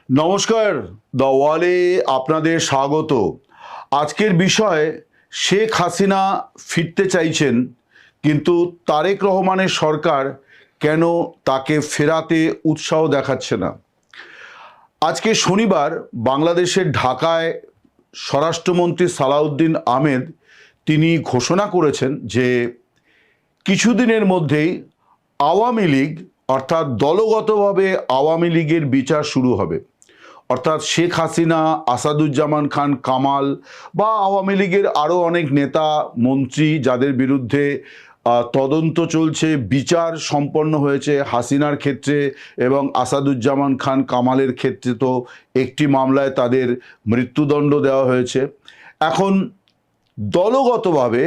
নমস্কার, দ্য ওয়ালে আপনাদের স্বাগত। আজকের বিষয়, শেখ হাসিনা ফিরতে চাইছেন, কিন্তু তারেক রহমানের সরকার কেন তাকে ফেরাতে উৎসাহ দেখাচ্ছে না। আজকে শনিবার বাংলাদেশের ঢাকায় স্বরাষ্ট্রমন্ত্রী সালাউদ্দিন আহমেদ তিনি ঘোষণা করেছেন যে কিছুদিনের মধ্যেই আওয়ামী লীগ অর্থাৎ দলগতভাবে আওয়ামী লীগের বিচার শুরু হবে। অর্থাৎ শেখ হাসিনা, আসাদুজ্জামান খান কামাল বা আওয়ামী লীগের আরও অনেক নেতা মন্ত্রী যাদের বিরুদ্ধে তদন্ত চলছে, বিচার সম্পন্ন হয়েছে হাসিনার ক্ষেত্রে এবং আসাদুজ্জামান খান কামালের ক্ষেত্রে তো একটি মামলায় তাদের মৃত্যুদণ্ড দেওয়া হয়েছে। এখন দলগতভাবে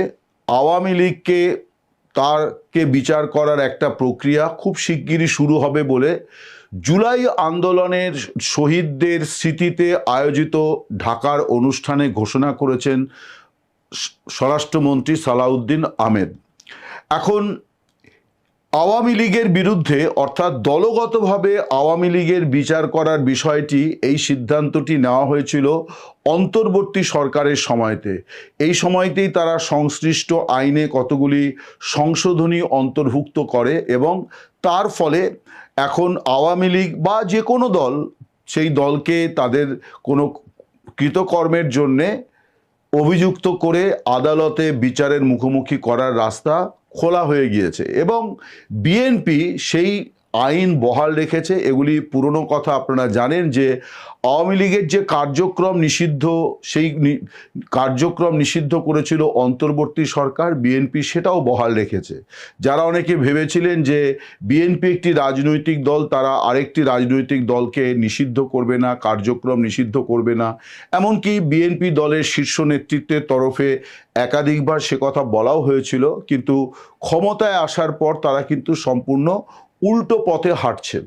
আওয়ামী লীগকে তারকে বিচার করার একটা প্রক্রিয়া খুব শিগগিরই শুরু হবে বলে জুলাই আন্দোলনের শহীদদের স্মৃতিতে আয়োজিত ঢাকার অনুষ্ঠানে ঘোষণা করেছেন স্বরাষ্ট্রমন্ত্রী সালাউদ্দিন আহমেদ। এখন আওয়ামী লীগের বিরুদ্ধে অর্থাৎ দলগতভাবে আওয়ামী লীগের বিচার করার বিষয়টি, এই সিদ্ধান্তটি নেওয়া হয়েছিল অন্তর্বর্তী সরকারের সময়তে। এই সময়তেই তারা সংশ্লিষ্ট আইনে কতগুলি সংশোধনী অন্তর্ভুক্ত করে এবং তার ফলে এখন আওয়ামী লীগ বা যে কোনো দল, সেই দলকে তাদের কোনো কৃতকর্মের জন্যে অভিযুক্ত করে আদালতে বিচারের মুখোমুখি করার রাস্তা খোলা হয়ে গিয়েছে এবং বিএনপি সেই আইন বহাল রেখেছে। এগুলি পুরনো কথা, আপনারা জানেন যে আওয়ামী লীগের যে কার্যক্রম নিষিদ্ধ, সেই কার্যক্রম নিষিদ্ধ করেছিল অন্তর্বর্তী সরকার, বিএনপি সেটাও বহাল রেখেছে। যারা অনেকে ভেবেছিলেন যে বিএনপি একটি রাজনৈতিক দল, তারা আরেকটি রাজনৈতিক দলকে নিষিদ্ধ করবে না, কার্যক্রম নিষিদ্ধ করবে না, এমনকি বিএনপি দলের শীর্ষ নেতৃত্বের তরফে একাধিকবার সে কথা বলাও হয়েছিল, কিন্তু ক্ষমতায় আসার পর তারা কিন্তু সম্পূর্ণ উল্টো পথে হাঁটছেন।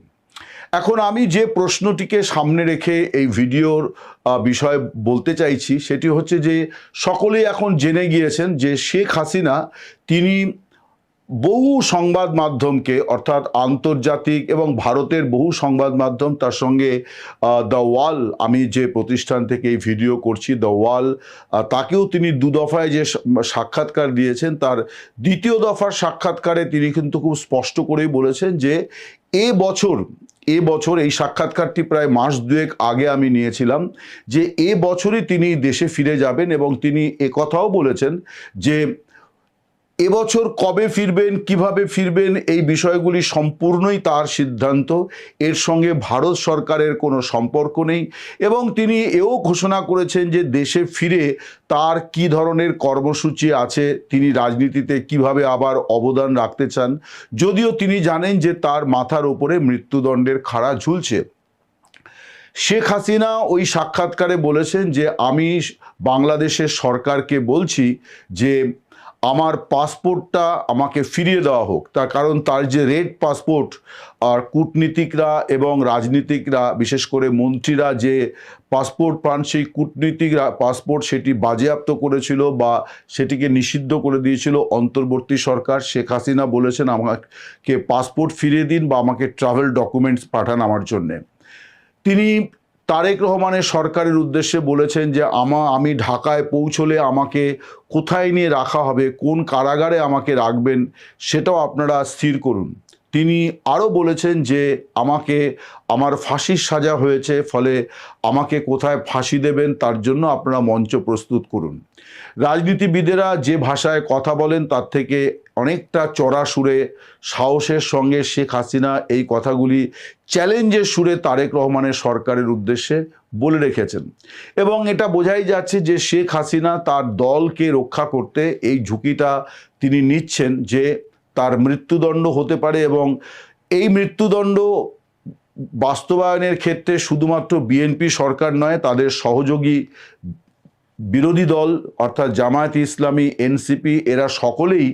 এখন আমি যে প্রশ্নটিকে সামনে রেখে এই ভিডিওর বিষয়ে বলতে চাইছি সেটি হচ্ছে যে সকলেই এখন জেনে গিয়েছেন যে শেখ হাসিনা তিনি বহু সংবাদ মাধ্যমকে, অর্থাৎ আন্তর্জাতিক এবং ভারতের বহু সংবাদ মাধ্যম, তার সঙ্গে দ্য ওয়াল, আমি যে প্রতিষ্ঠান থেকে এই ভিডিও করছি দ্য ওয়াল, তাকেও তিনি দু দফায় যে সাক্ষাৎকার দিয়েছেন, তার দ্বিতীয় দফার সাক্ষাৎকারে তিনি কিন্তু খুব স্পষ্ট করেই বলেছেন যে এবছর এই সাক্ষাৎকারটি প্রায় মাস দুয়েক আগে আমি নিয়েছিলাম, যে এবছরই তিনি দেশে ফিরে যাবেন এবং তিনি একথাও বলেছেন যে এবছর কবে ফিরবেন, কিভাবে ফিরবেন, এই বিষয়গুলি সম্পূর্ণই তার সিদ্ধান্ত, এর সঙ্গে ভারত সরকারের কোনো সম্পর্ক নেই। এবং তিনি এও ঘোষণা করেছেন যে দেশে ফিরে তার কি ধরনের কর্মসূচি আছে, তিনি রাজনীতিতে কিভাবে আবার অবদান রাখতে চান, যদিও তিনি জানেন যে তার মাথার উপরে মৃত্যুদণ্ডের খাড়া ঝুলছে। শেখ হাসিনা ওই সাক্ষাৎকারে বলেছেন যে আমি বাংলাদেশের সরকারকে বলছি যে আমার পাসপোর্টটা আমাকে ফিরিয়ে দেওয়া হোক। তার কারণ তার যে রেড পাসপোর্ট, আর কূটনীতিকরা এবং রাজনীতিকরা, বিশেষ করে মন্ত্রীরা যে পাসপোর্ট পান, সেই কূটনীতিকরা পাসপোর্ট সেটি বাজেয়াপ্ত করেছিল বা সেটিকে নিষিদ্ধ করে দিয়েছিল অন্তর্বর্তী সরকার। শেখ হাসিনা বলেছেন আমাকে পাসপোর্ট ফিরিয়ে দিন বা আমাকে ট্রাভেল ডকুমেন্টস পাঠান আমার জন্যে। তিনি তারেক রহমানের সরকারের উদ্দেশ্যে বলেছেন যে আমি ঢাকায় পৌঁছলে আমাকে কোথায় নিয়ে রাখা হবে, কোন কারাগারে আমাকে রাখবেন, সেটাও আপনারা স্থির করুন। তিনি আরও বলেছেন যে আমার ফাঁসির সাজা হয়েছে, ফলে আমাকে কোথায় ফাঁসি দেবেন তার জন্য আপনারা মঞ্চ প্রস্তুত করুন। রাজনীতিবিদেরা যে ভাষায় কথা বলেন তার থেকে অনেকটা চড়া সুরে, সাহসের সঙ্গে শেখ হাসিনা এই কথাগুলি চ্যালেঞ্জের সুরে তারেক রহমানের সরকারের উদ্দেশ্যে বলে রেখেছেন এবং এটা বোঝাই যাচ্ছে যে শেখ হাসিনা তার দলকে রক্ষা করতে এই ঝুঁকিটা তিনি নিচ্ছেন যে তার মৃত্যুদণ্ড হতে পারে। এবং এই মৃত্যুদণ্ড বাস্তবায়নের ক্ষেত্রে শুধুমাত্র বিএনপি সরকার নয়, তাদের সহযোগী বিরোধী দল অর্থাৎ জামায়াতে ইসলামী, এনসিপি, এরা সকলেই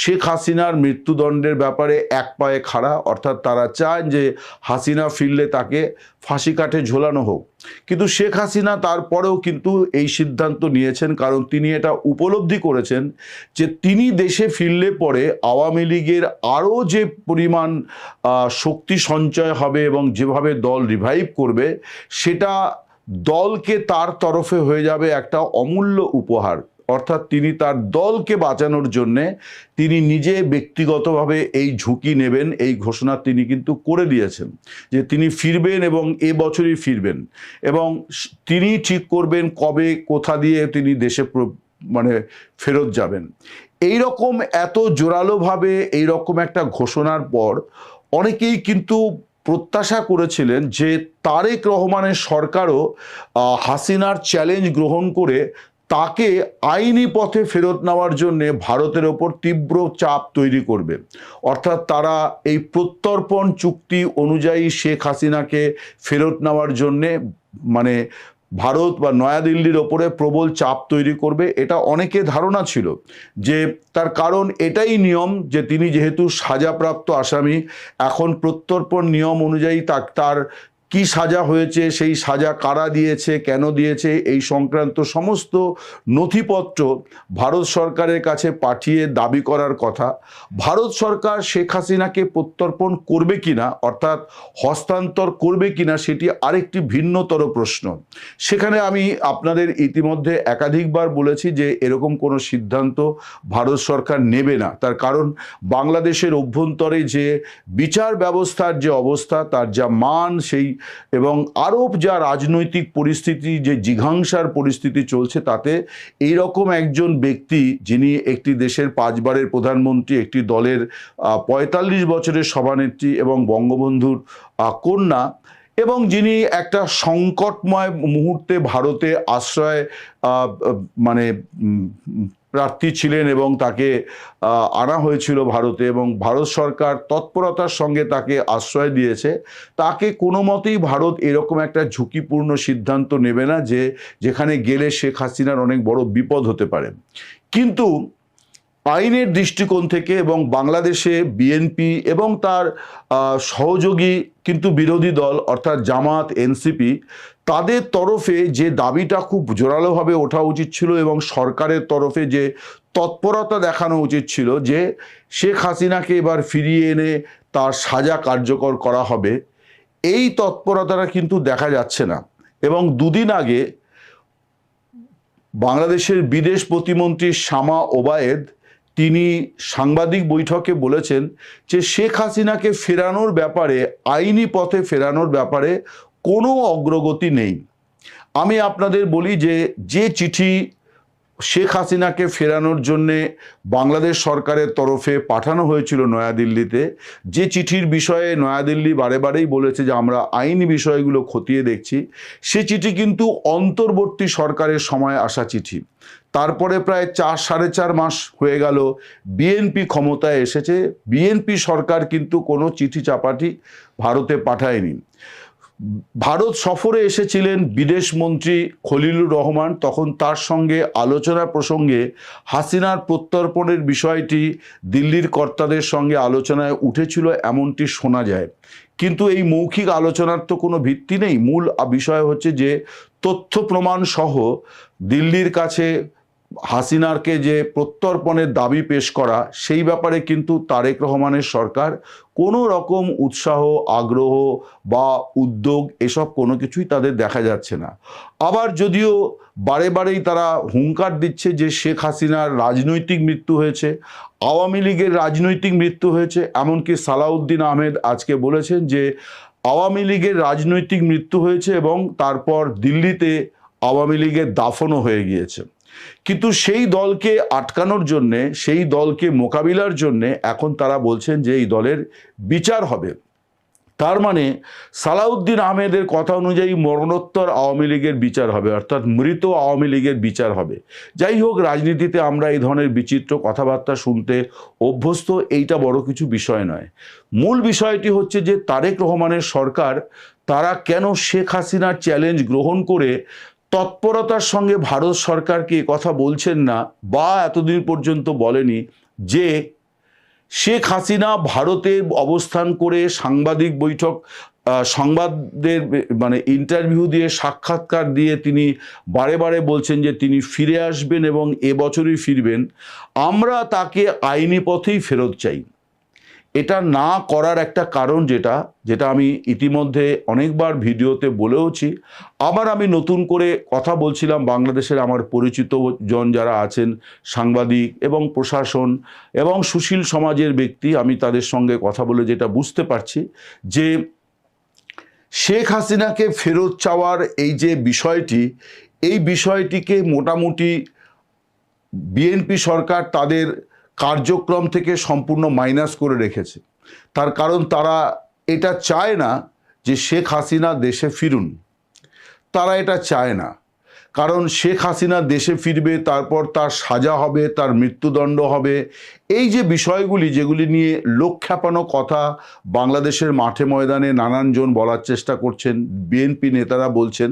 শেখ হাসিনার মৃত্যুদণ্ডের ব্যাপারে এক পায়ে খাড়া। অর্থাৎ তারা চান যে হাসিনা ফিরলে তাকে ফাঁসি কাঠে ঝোলানো হোক। কিন্তু শেখ হাসিনা তারপরেও কিন্তু এই সিদ্ধান্ত নিয়েছেন, কারণ তিনি এটা উপলব্ধি করেছেন যে তিনি দেশে ফিরলে পরে আওয়ামী লীগের আরও যে পরিমাণ শক্তি সঞ্চয় হবে এবং যেভাবে দল রিভাইভ করবে, সেটা দলকে তার তরফে হয়ে যাবে একটা অমূল্য উপহার। অর্থাৎ তিনি তার দলকে বাঁচানোর জন্যে তিনি নিজে ব্যক্তিগতভাবে এই ঝুঁকি নেবেন, এই ঘোষণা তিনি কিন্তু করে দিয়েছেন যে তিনি ফিরবেন এবং এ বছরই ফিরবেন, এবং তিনি ঠিক করবেন কবে কোথা দিয়ে তিনি দেশে ফেরত যাবেন। এই রকম এত জোরালোভাবে এই রকম একটা ঘোষণার পর অনেকেই কিন্তু প্রত্যাশা করেছিলেন যে তারেক রহমানের সরকারও হাসিনার চ্যালেঞ্জ গ্রহণ করে তাকে আইনি পথে ফেরত নেওয়ার জন্য ভারতের ওপর তীব্র চাপ তৈরি করবে। অর্থাৎ তারা এই প্রত্যর্পণ চুক্তি অনুযায়ী শেখ হাসিনাকে ফেরত নেওয়ার জন্যে ভারত বা নয়াদিল্লির ওপরে প্রবল চাপ তৈরি করবে। এটা অনেকে ধারণা ছিল যে তার কারণ এটাই নিয়ম যে তিনি যেহেতু সাজাপ্রাপ্ত আসামি, এখন প্রত্যর্পণ নিয়ম অনুযায়ী তার কি সাজা হয়েছে, সেই সাজা কারা দিয়েছে, কেন দিয়েছে, এই সংক্রান্ত সমস্ত নথিপত্র ভারত সরকারের কাছে পাঠিয়ে দাবি করার কথা। ভারত সরকার শেখ হাসিনাকে প্রত্যর্পণ করবে কিনা, অর্থাৎ হস্তান্তর করবে কিনা, সেটি আরেকটি ভিন্নতর প্রশ্ন। সেখানে আমি আপনাদের ইতিমধ্যে একাধিকবার বলেছি যে এরকম কোনো সিদ্ধান্ত ভারত সরকার নেবে না। তার কারণ বাংলাদেশের অভ্যন্তরে যে বিচার ব্যবস্থার যে অবস্থা, তার যা মান, সেই এবং আরও যা রাজনৈতিক পরিস্থিতি, যে জিঘাংসার পরিস্থিতি চলছে, তাতে এই রকম একজন ব্যক্তি যিনি একটি দেশের 5 বারের প্রধানমন্ত্রী, একটি দলের 45 বছরের সভানেত্রী এবং বঙ্গবন্ধুর কন্যা, এবং যিনি একটা সংকটময় মুহূর্তে ভারতে আশ্রয় প্রার্থী ছিলেন এবং তাকে আনা হয়েছিল ভারতে, এবং ভারত সরকার তৎপরতার সঙ্গে তাকে আশ্রয় দিয়েছে, তাকে কোনো মতেই ভারত এরকম একটা ঝুঁকিপূর্ণ সিদ্ধান্ত নেবে না যে যেখানে গেলে শেখ হাসিনার অনেক বড় বিপদ হতে পারে। কিন্তু আইনের দৃষ্টিকোণ থেকে এবং বাংলাদেশে বিএনপি এবং তার সহযোগী কিন্তু বিরোধী দল অর্থাৎ জামাত, এনসিপি, তাদের তরফে যে দাবিটা খুব জোরালোভাবে ওঠা উচিত ছিল এবং সরকারের তরফে যে তৎপরতা দেখানো উচিত ছিল যে শেখ হাসিনাকে এবার ফিরিয়ে এনে তার সাজা কার্যকর করা হবে, এই তৎপরতাটা কিন্তু দেখা যাচ্ছে না। এবং দুদিন আগে বাংলাদেশের বিদেশ প্রতিমন্ত্রী শামা ওবায়েদ তিনি সাংবাদিক বৈঠকে বলেছেন যে শেখ হাসিনাকে ফেরানোর ব্যাপারে, আইনি পথে ফেরানোর ব্যাপারে কোনো অগ্রগতি নেই। আমি আপনাদের বলি যে চিঠি শেখ হাসিনাকে ফেরানোর জন্যে বাংলাদেশ সরকারের তরফে পাঠানো হয়েছিল নয়াদিল্লিতে, যে চিঠির বিষয়ে নয়াদিল্লি বারে বারেই বলেছে যে আমরা আইনি বিষয়গুলো খতিয়ে দেখছি, সে চিঠি কিন্তু অন্তর্বর্তী সরকারের সময় আসা চিঠি। তারপরে প্রায় 4-4.5 মাস হয়ে গেল বিএনপি ক্ষমতায় এসেছে, বিএনপি সরকার কিন্তু কোনো চিঠি চাপাটি ভারতে পাঠায়নি। ভারত সফরে এসেছিলেন বিদেশমন্ত্রী খলিলুর রহমান, তখন তার সঙ্গে আলোচনা প্রসঙ্গে হাসিনার প্রত্যর্পণের বিষয়টি দিল্লির কর্তাদের সঙ্গে আলোচনায় উঠেছিল এমনটি শোনা যায়। কিন্তু এই মৌখিক আলোচনার তো কোনো ভিত্তি নেই। মূল বিষয় হচ্ছে যে তথ্য প্রমাণ সহ দিল্লির কাছে হাসিনারকে যে প্রত্যর্পণের দাবি পেশ করা, সেই ব্যাপারে কিন্তু তারেক রহমানের সরকার কোনো রকম উৎসাহ, আগ্রহ বা উদ্যোগ এসব কোনো কিছুই তাদের দেখা যাচ্ছে না। আবার যদিও বারে বারেই তারা হুঙ্কার দিচ্ছে যে শেখ হাসিনার রাজনৈতিক মৃত্যু হয়েছে, আওয়ামী লীগের রাজনৈতিক মৃত্যু হয়েছে, এমনকি সালাউদ্দিন আহমেদ আজকে বলেছেন যে আওয়ামী লীগের রাজনৈতিক মৃত্যু হয়েছে এবং তারপর দিল্লিতে আওয়ামী লীগের দাফনও হয়ে গিয়েছে। কিন্তু সেই দলকে আটকানোর জন্যে, সেই দলকে মোকাবিলার জন্যে এখন তারা বলছেন যে এই দলের বিচার হবে। তার মানে সালাউদ্দিন আহমেদের কথা অনুযায়ী মরণোত্তর আওয়ামী লীগের বিচার হবে, অর্থাৎ মৃত আওয়ামী লীগের বিচার হবে। যাই হোক, রাজনীতিতে আমরা এই ধরনের বিচিত্র কথাবার্তা শুনতে অভ্যস্ত, এইটা বড় কিছু বিষয় নয়। মূল বিষয়টি হচ্ছে যে তারেক রহমানের সরকার, তারা কেন শেখ হাসিনার চ্যালেঞ্জ গ্রহণ করে তৎপরতার সঙ্গে ভারত সরকারকে কথা বলছেন না, বা এতদিন পর্যন্ত বলেনি যে শেখ হাসিনা ভারতে অবস্থান করে সাংবাদিক বৈঠক, সংবাদদের মানে ইন্টারভিউ দিয়ে, সাক্ষাৎকার দিয়ে তিনি বারে বারে বলছেন যে তিনি ফিরে আসবেন এবং এবছরই ফিরবেন। আমরা তাকে আইনি পথেই ফেরত চাই। এটা না করার একটা কারণ যেটা আমি ইতিমধ্যে অনেকবার ভিডিওতে বলেওছি, আবার আমি নতুন করে কথা বলছিলাম বাংলাদেশের আমার পরিচিত জন যারা আছেন, সাংবাদিক এবং প্রশাসন এবং সুশীল সমাজের ব্যক্তি, আমি তাদের সঙ্গে কথা বলে যেটা বুঝতে পারছি যে শেখ হাসিনাকে ফেরত চাওয়ার এই যে বিষয়টি, এই বিষয়টিকে মোটামুটি বিএনপি সরকার তাদের কার্যক্রম থেকে সম্পূর্ণ মাইনাস করে রেখেছে। তার কারণ তারা এটা চায় না যে শেখ হাসিনা দেশে ফিরুন, তারা এটা চায় না। কারণ শেখ হাসিনা দেশে ফিরবে, তারপর তার সাজা হবে, তার মৃত্যুদণ্ড হবে। এই যে বিষয়গুলি, যেগুলি নিয়ে লোক খ্যাপানো কথা বাংলাদেশের মাঠে ময়দানে নানানজন বলার চেষ্টা করছেন, বিএনপি নেতারা বলছেন,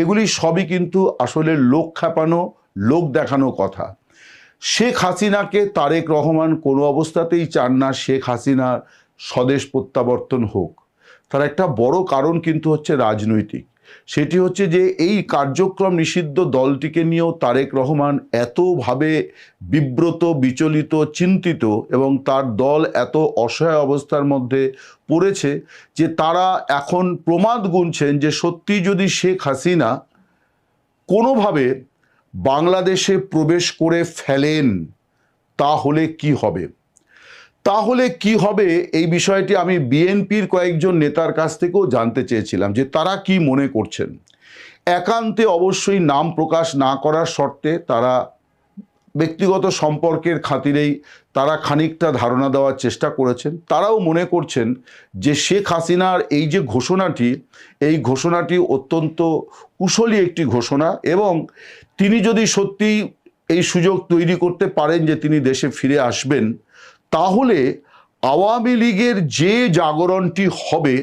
এগুলি সবই কিন্তু আসলে লোক খ্যাপানো, লোক দেখানো কথা। শেখ হাসিনাকে তারেক রহমান কোনো অবস্থাতেই চান না শেখ হাসিনার স্বদেশ প্রত্যাবর্তন হোক। তার একটা বড় কারণ কিন্তু হচ্ছে রাজনৈতিক। সেটি হচ্ছে যে এই কার্যক্রম নিষিদ্ধ দলটিকে নিয়েও তারেক রহমান এতভাবে বিব্রত, বিচলিত, চিন্তিত এবং তার দল এত অসহায় অবস্থার মধ্যে পড়েছে যে তারা এখন প্রমাদ গুনছেন যে সত্যি যদি শেখ হাসিনা কোনোভাবে বাংলাদেশে প্রবেশ করে ফেলেন তাহলে কি হবে। এই বিষয়টি আমি বিএনপির কয়েকজন নেতার কাছ থেকেও জানতে চেয়েছিলাম যে তারা কি মনে করছেন। একান্তে অবশ্যই নাম প্রকাশ না করার শর্তে তারা ব্যক্তিগত সম্পর্কের খাতিরেই তারা খানিকটা ধারণা দেওয়ার চেষ্টা করেছেন। তারাও মনে করছেন যে শেখ হাসিনার এই যে ঘোষণাটি, এই ঘোষণাটি অত্যন্ত কুশলী একটি ঘোষণা, এবং তিনি যদি সত্যি এই সুযোগ তৈরি করতে পারেন যে তিনি দেশে ফিরে আসবেন, তাহলে আওয়ামী লীগের যে জাগরণটি হবে,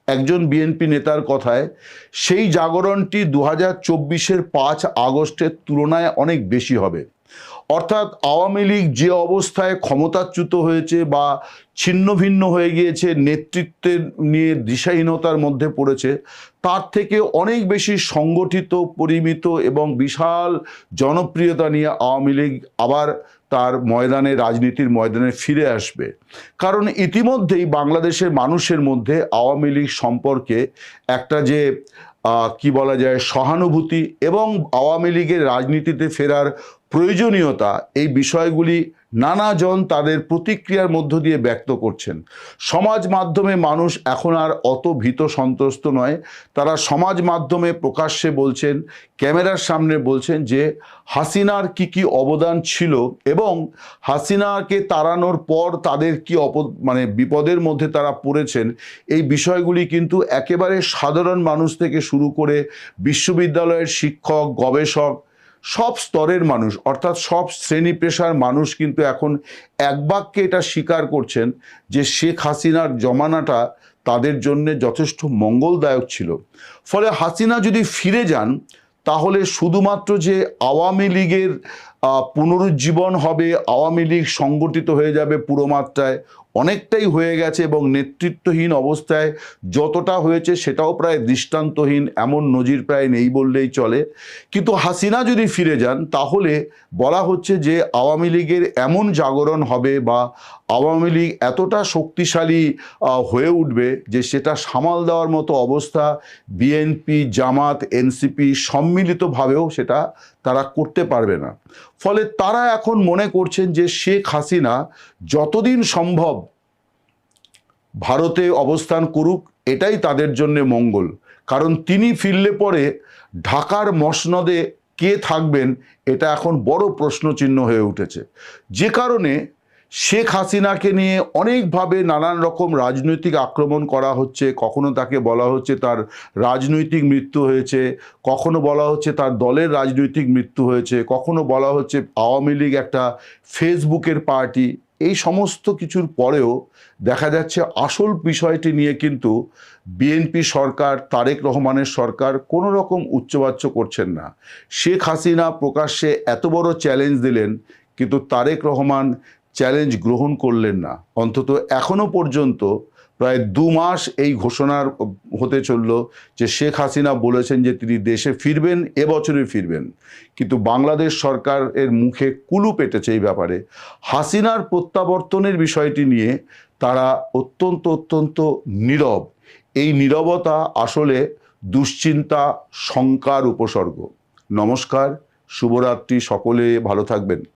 একজন বিএনপি নেতার কথায়, সেই জাগরণটি 2024-এর 5 আগস্টের তুলনায় অনেক বেশি হবে। অর্থাৎ আওয়ামী লীগ যে অবস্থায় ক্ষমতাচ্যুত হয়েছে বা ছিন্ন ভিন্ন হয়ে গিয়েছে, নেতৃত্বের নিয়ে দিশাহীনতার মধ্যে পড়েছে, তার থেকে অনেক বেশি সংগঠিত, পরিমিত এবং বিশাল জনপ্রিয়তা নিয়ে আওয়ামী লীগ আবার তার ময়দানে, রাজনীতির ময়দানে ফিরে আসবে। কারণ ইতিমধ্যেই বাংলাদেশের মানুষের মধ্যে আওয়ামী লীগ সম্পর্কে একটা যে কি বলা যায় সহানুভূতি এবং আওয়ামী লীগের রাজনীতিতে ফেরার প্রয়োজনীয়তা, এই বিষয়গুলি নানাজন তাদের প্রতিক্রিয়ার মধ্য দিয়ে ব্যক্ত করছেন। সমাজ মাধ্যমে মানুষ এখন আর অত ভীত সন্ত্রস্ত নয়। তারা সমাজ মাধ্যমে প্রকাশ্যে বলছেন, ক্যামেরার সামনে বলছেন যে হাসিনার কি অবদান ছিল এবং হাসিনাকে তাড়ানোর পর তাদের কি বিপদের মধ্যে তারা পড়েছেন। এই বিষয়গুলি কিন্তু একেবারে সাধারণ মানুষ থেকে শুরু করে বিশ্ববিদ্যালয়ের শিক্ষক, গবেষক, সব স্তরের মানুষ, অর্থাৎ সব শ্রেণী পেশার মানুষ কিন্তু এখন এক বাক্যে এটা স্বীকার করছেন যে শেখ হাসিনার জমানাটা তাদের জন্য যথেষ্ট মঙ্গলদায়ক ছিল। ফলে হাসিনা যদি ফিরে যান, তাহলে শুধুমাত্র যে আওয়ামী লীগের পুনরুজ্জীবন হবে, আওয়ামী লীগ সংগঠিত হয়ে যাবে পুরো মাত্রায়, অনেকটাই হয়ে গেছে এবং নেতৃত্বহীন অবস্থায় যতটা হয়েছে সেটাও প্রায় দৃষ্টান্তহীন, এমন নজির প্রায় নেই বললেই চলে। কিন্তু হাসিনা যদি ফিরে যান, তাহলে বলা হচ্ছে যে আওয়ামী লীগের এমন জাগরণ হবে বা আওয়ামী লীগ এতটা শক্তিশালী হয়ে উঠবে যে সেটা সামাল দেওয়ার মতো অবস্থা বিএনপি, জামাত, এনসিপি সম্মিলিতভাবেও সেটা তারা করতে পারবে না। ফলে তারা এখন মনে করছেন যে শেখ হাসিনা যতদিন সম্ভব ভারতে অবস্থান করুক, এটাই তাদের জন্য মঙ্গল। কারণ তিনি ফিরলে পরে ঢাকার মসনদে কে থাকবেন, এটা এখন বড় প্রশ্নচিহ্ন হয়ে উঠেছে। যে কারণে শেখ হাসিনাকে নিয়ে অনেকভাবে নানান রকম রাজনৈতিক আক্রমণ করা হচ্ছে। কখনো তাকে বলা হচ্ছে তার রাজনৈতিক মৃত্যু হয়েছে, কখনো বলা হচ্ছে তার দলের রাজনৈতিক মৃত্যু হয়েছে, কখনো বলা হচ্ছে আওয়ামী লীগ একটা ফেসবুকের পার্টি। এই সমস্ত কিছুর পরেও দেখা যাচ্ছে আসল বিষয়টি নিয়ে কিন্তু বিএনপি সরকার, তারেক রহমানের সরকার কোনো রকম উচ্চবাচ্য করছেন না। শেখ হাসিনা প্রকাশ্যে এত বড় চ্যালেঞ্জ দিলেন, কিন্তু তারেক রহমান চ্যালেঞ্জ গ্রহণ করলেন না। অন্তত এখনো পর্যন্ত প্রায় 2 মাস এই ঘোষণার হতে চলল যে শেখ হাসিনা বলেছেন যে তিনি দেশে ফিরবেন, এবছরই ফিরবেন, কিন্তু বাংলাদেশ সরকারের মুখে কুলু পেটেছে এই ব্যাপারে। হাসিনার প্রত্যাবর্তনের বিষয়টি নিয়ে তারা অত্যন্ত নীরব। এই নীরবতা আসলে দুশ্চিন্তা, শঙ্কার উপসর্গ। নমস্কার, শুভরাত্রি, সকলে ভালো থাকবেন।